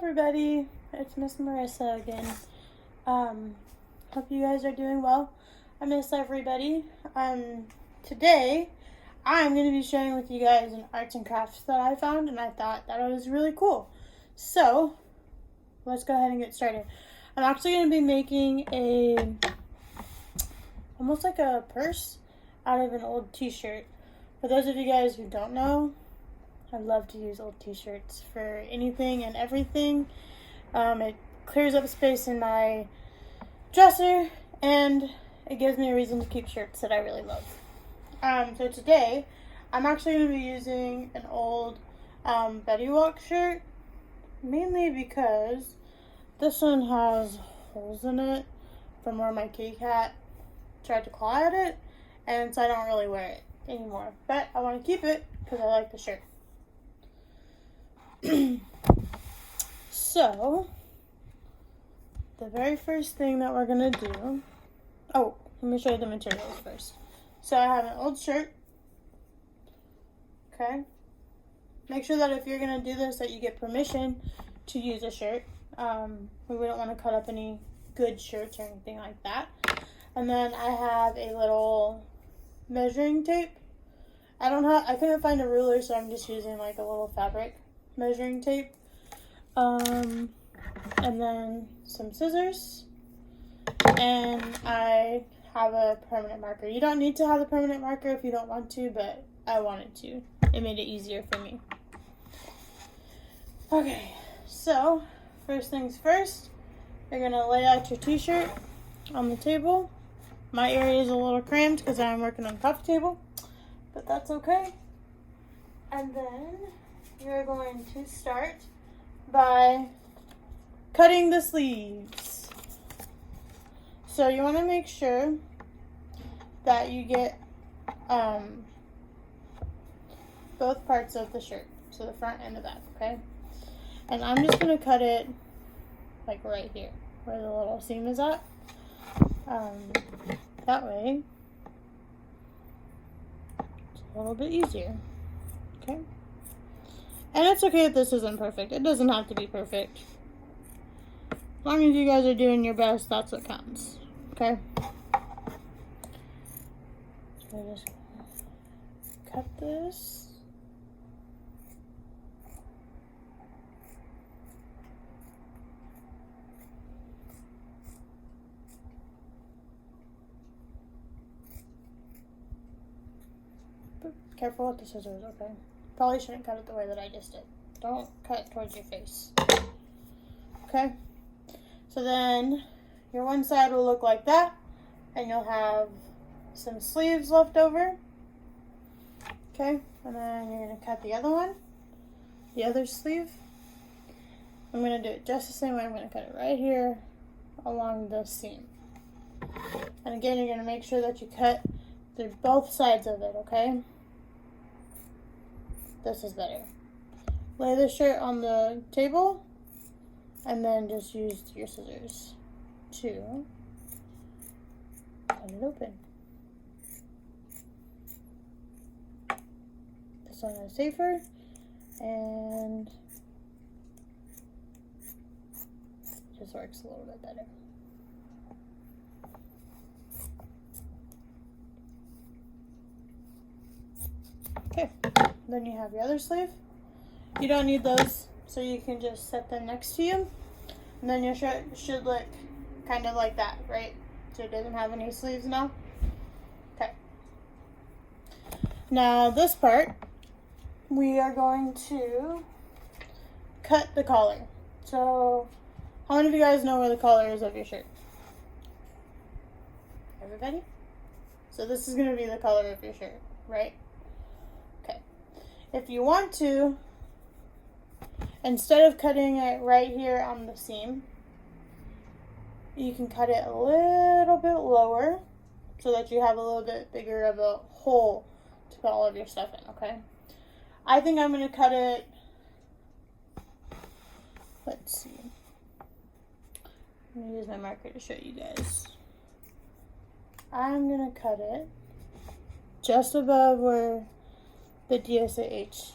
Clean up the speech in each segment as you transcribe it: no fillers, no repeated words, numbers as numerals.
everybody, it's Miss Marissa again. Hope you guys are doing well. I miss everybody. Today I'm going to be sharing with you guys an arts and crafts that I found, and I thought that it was really cool. So let's go ahead and get started. I'm actually going to be making almost like a purse out of an old t-shirt. For those of you guys who don't know, I love to use old t-shirts for anything and everything. It clears up space in my dresser, and it gives me a reason to keep shirts that I really love. So today, I'm actually going to be using an old Betty Walk shirt, mainly because this one has holes in it from where my kitty cat tried to claw at it, and so I don't really wear it anymore. But I want to keep it because I like the shirt. So, the very first thing that we're going to do, let me show you the materials first. So I have an old shirt, okay? Make sure that if you're going to do this that you get permission to use a shirt. We wouldn't want to cut up any good shirts or anything like that. And then I have a little measuring tape. I couldn't find a ruler, so I'm just using like a little fabric measuring tape. And then some scissors. And I have a permanent marker. You don't need to have a permanent marker if you don't want to, but I wanted to. It made it easier for me. Okay, so first things first, you're going to lay out your t-shirt on the table. My area is a little cramped because I'm working on the coffee table, but that's okay. And then you're going to start by cutting the sleeves. So you want to make sure that you get both parts of the shirt, so the front and the back, okay? And I'm just going to cut it like right here, where the little seam is at. That way, it's a little bit easier, okay? And it's okay if this isn't perfect. It doesn't have to be perfect. As long as you guys are doing your best, that's what counts, okay? So I just cut this. Careful with the scissors, okay? Probably shouldn't cut it the way that I just did. Don't cut towards your face. Okay? So then your one side will look like that, and you'll have some sleeves left over. Okay? And then you're going to cut the other one, the other sleeve. I'm going to do it just the same way. I'm going to cut it right here along the seam. And again, you're going to make sure that you cut through both sides of it, okay? This is better. Lay the shirt on the table and then just use your scissors to cut it open. This one is safer and just works a little bit better. Okay, then you have your other sleeve. You don't need those, so you can just set them next to you. And then your shirt should look kind of like that, right? So it doesn't have any sleeves now. Okay. Now this part, we are going to cut the collar. So how many of you guys know where the collar is of your shirt? Everybody? So this is going to be the color of your shirt, right? If you want to, instead of cutting it right here on the seam, you can cut it a little bit lower so that you have a little bit bigger of a hole to put all of your stuff in, okay? I think I'm going to cut it, let's see. I'm going to use my marker to show you guys. I'm going to cut it just above where the DSAH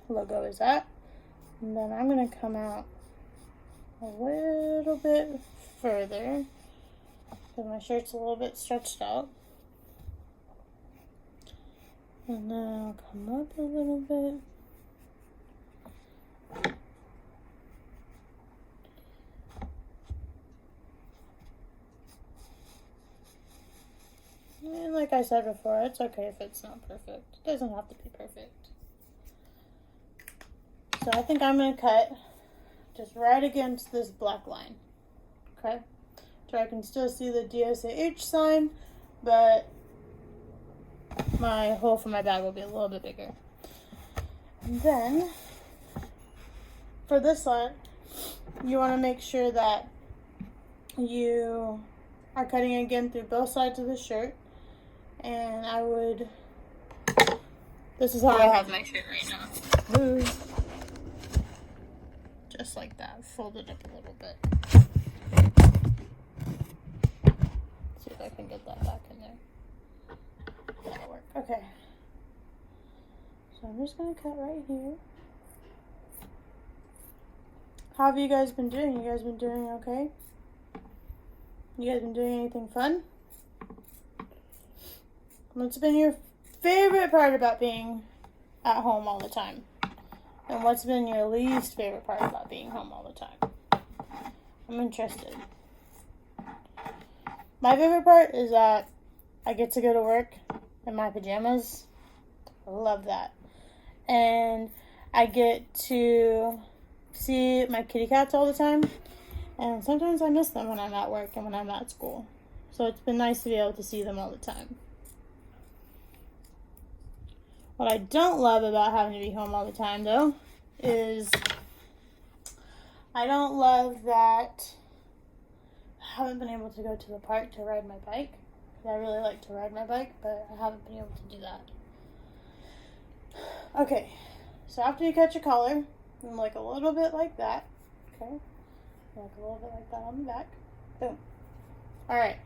logo is at. And then I'm going to come out a little bit further because my shirt's a little bit stretched out. And then I'll come up a little bit. And like I said before, it's okay if it's not perfect. It doesn't have to be perfect. So I think I'm going to cut just right against this black line. Okay? So I can still see the DSAH sign, but my hole for my bag will be a little bit bigger. And then, for this one, you want to make sure that you are cutting again through both sides of the shirt. And I would, this is how I have my shirt right now. Ooh. Just like that, fold it up a little bit. See if I can get that back in there. That'll work. Okay. So I'm just gonna cut right here. How have you guys been doing? You guys been doing okay? You guys been doing anything fun? What's been your favorite part about being at home all the time? And what's been your least favorite part about being home all the time? I'm interested. My favorite part is that I get to go to work in my pajamas. I love that. And I get to see my kitty cats all the time. And sometimes I miss them when I'm at work and when I'm at school. So it's been nice to be able to see them all the time. What I don't love about having to be home all the time, though, is I don't love that I haven't been able to go to the park to ride my bike. I really like to ride my bike, but I haven't been able to do that. Okay, so after you cut your collar, like a little bit like that. Okay, like a little bit like that on the back. Boom. Alright,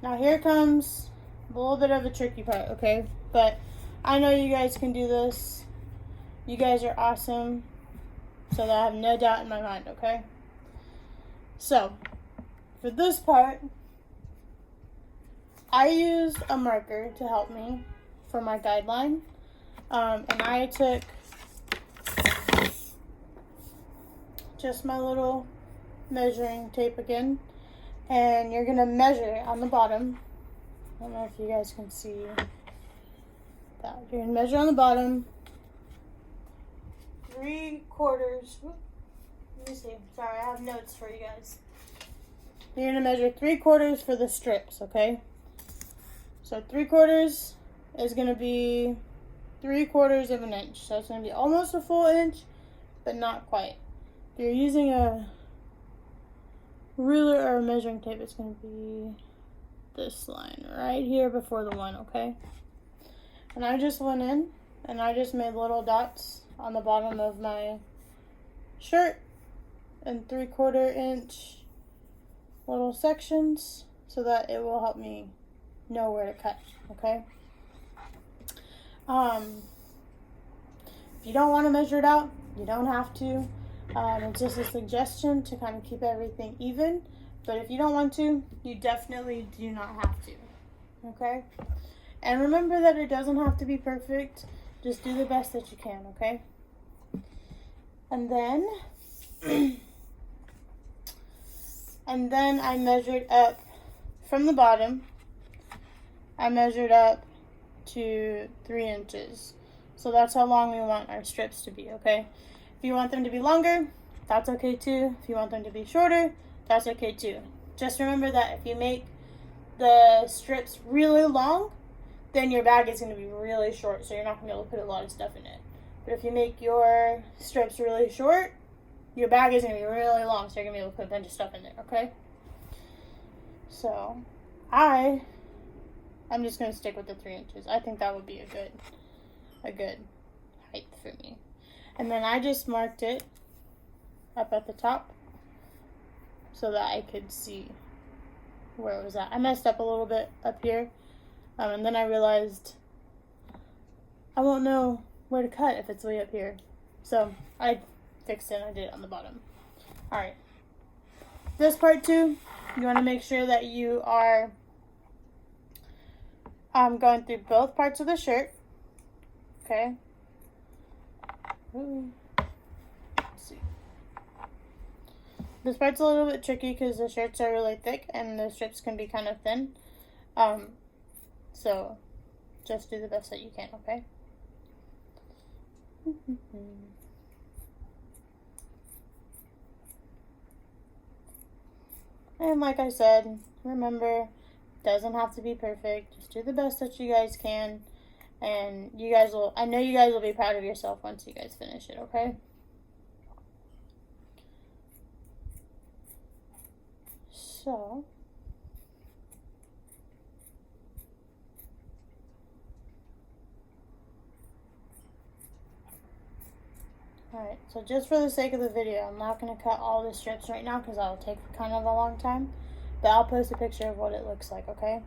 now here comes a little bit of a tricky part, okay? But I know you guys can do this. You guys are awesome. So that I have no doubt in my mind, okay? So, for this part, I used a marker to help me for my guideline. And I took just my little measuring tape again. And you're going to measure on the bottom. I don't know if you guys can see that. You're going to measure on the bottom 3/4. Let me see. Sorry, I have notes for you guys. You're going to measure 3/4 for the strips, okay? So 3/4 is going to be 3/4 of an inch. So it's going to be almost a full inch, but not quite. If you're using a ruler or a measuring tape, it's going to be this line right here before the 1, okay? And I just went in and I just made little dots on the bottom of my shirt in 3/4 inch little sections so that it will help me know where to cut, okay? If you don't want to measure it out, you don't have to. It's just a suggestion to kind of keep everything even. But if you don't want to, you definitely do not have to, okay? And remember that it doesn't have to be perfect. Just do the best that you can, okay? And then, I measured up from the bottom. I measured up to 3 inches. So that's how long we want our strips to be, okay? If you want them to be longer, that's okay too. If you want them to be shorter, that's okay too. Just remember that if you make the strips really long, then your bag is going to be really short, so you're not going to be able to put a lot of stuff in it. But if you make your strips really short, your bag is going to be really long, so you're going to be able to put a bunch of stuff in there, okay? So, I'm just going to stick with the 3 inches. I think that would be a good height for me. And then I just marked it up at the top so that I could see where it was at. I messed up a little bit up here, and then I realized I won't know where to cut if it's way up here. So I fixed it and I did it on the bottom. Alright, this part too, you want to make sure that you are going through both parts of the shirt. Okay. Ooh. Let's see. This part's a little bit tricky because the shirts are really thick and the strips can be kind of thin. So just do the best that you can, okay? And like I said, remember, doesn't have to be perfect. Just do the best that you guys can. And you guys will, I know you guys will be proud of yourself once you guys finish it, okay? So, alright, so just for the sake of the video, I'm not going to cut all the strips right now because that'll take kind of a long time. But I'll post a picture of what it looks like, okay?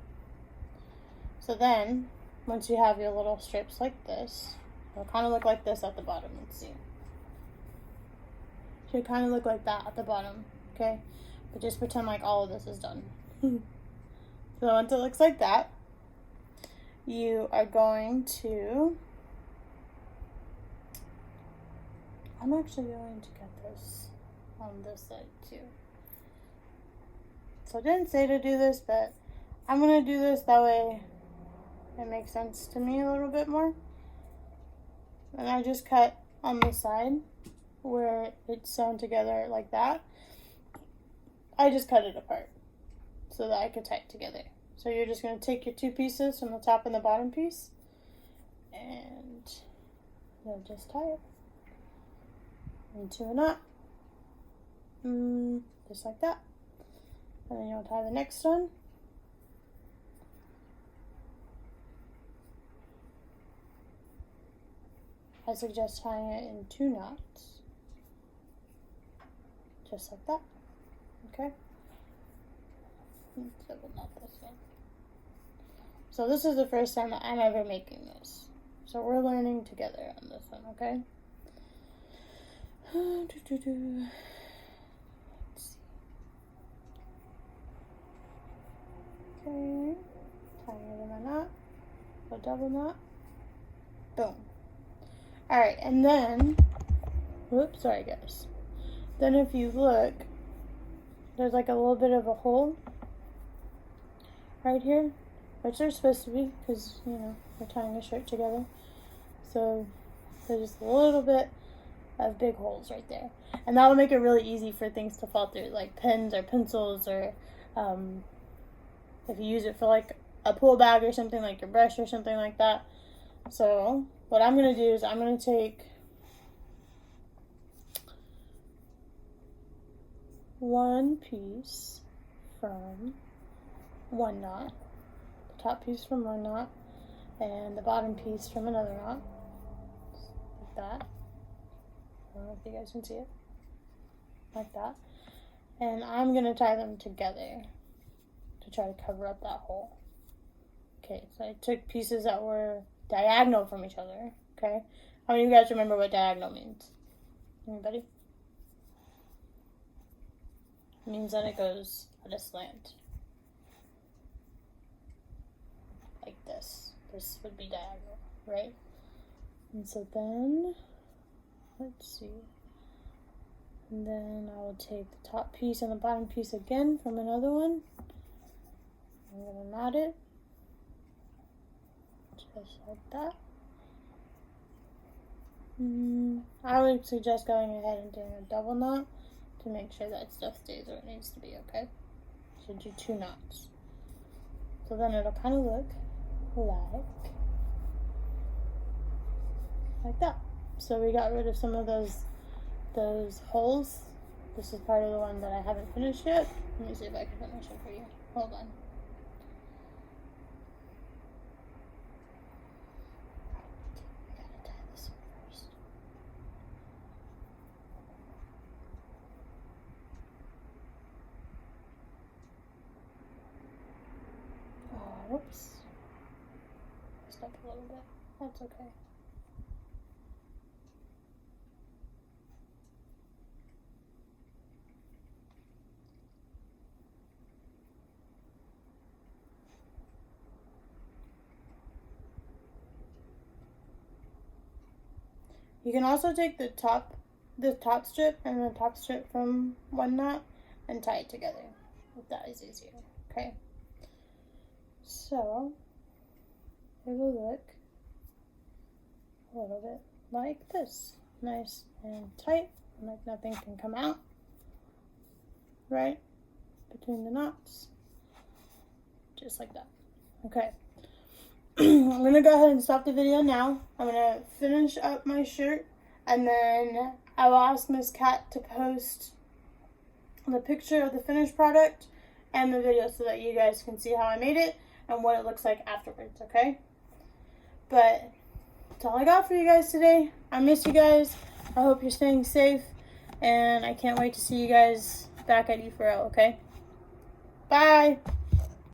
So then, once you have your little strips like this, it'll kind of look like this at the bottom. Let's see. Should kind of look like that at the bottom, okay? But just pretend like all of this is done. So once it looks like that, you are going to... I'm actually going to get this on this side too. So I didn't say to do this, but I'm going to do this that way it makes sense to me a little bit more. And I just cut on the side where it's sewn together like that. I just cut it apart so that I could tie it together. So you're just going to take your two pieces from the top and the bottom piece and you'll just tie it into a knot, just like that. And then you'll tie the next one. I suggest tying it in 2 knots, just like that. Okay. Double knot this one. So this is the first time that I'm ever making this. So we're learning together on this one, okay? Let's see. Okay. Tying it in a knot. A double knot. Boom. Alright, and then, whoops, sorry guys. Then if you look, there's like a little bit of a hole right here, which there's supposed to be because, you know, we're tying a shirt together. So there's just a little bit of big holes right there. And that'll make it really easy for things to fall through, like pens or pencils, or if you use it for like a pull bag or something, like your brush or something like that. So what I'm going to do is I'm going to take one piece from one knot, the top piece from one knot, and the bottom piece from another knot, like that. I don't know if you guys can see it, like that. And I'm going to tie them together to try to cover up that hole. Okay, so I took pieces that were diagonal from each other, okay? How many of you guys remember what diagonal means? Anybody? It means that it goes at a slant. Like this. This would be diagonal, right? And so then, let's see. And then I will take the top piece and the bottom piece again from another one. I'm going to knot it. Just like that. I would suggest going ahead and doing a double knot to make sure that stuff stays where it needs to be, okay? So do 2 knots. So then it'll kind of look like that. So we got rid of some of those holes. This is part of the one that I haven't finished yet. Let me see if I can finish it for you. Hold on. Whoops. Stuck a little bit. That's okay. You can also take the top strip and the top strip from one knot and tie it together, if that is easier. Okay. So it will look a little bit like this. Nice and tight, like nothing can come out right between the knots. Just like that. Okay. I'm going to go ahead and stop the video now. I'm going to finish up my shirt, and then I will ask Miss Cat to post the picture of the finished product and the video so that you guys can see how I made it and what it looks like afterwards, okay? But that's all I got for you guys today. I miss you guys. I hope you're staying safe, and I can't wait to see you guys back at E4L, okay? Bye!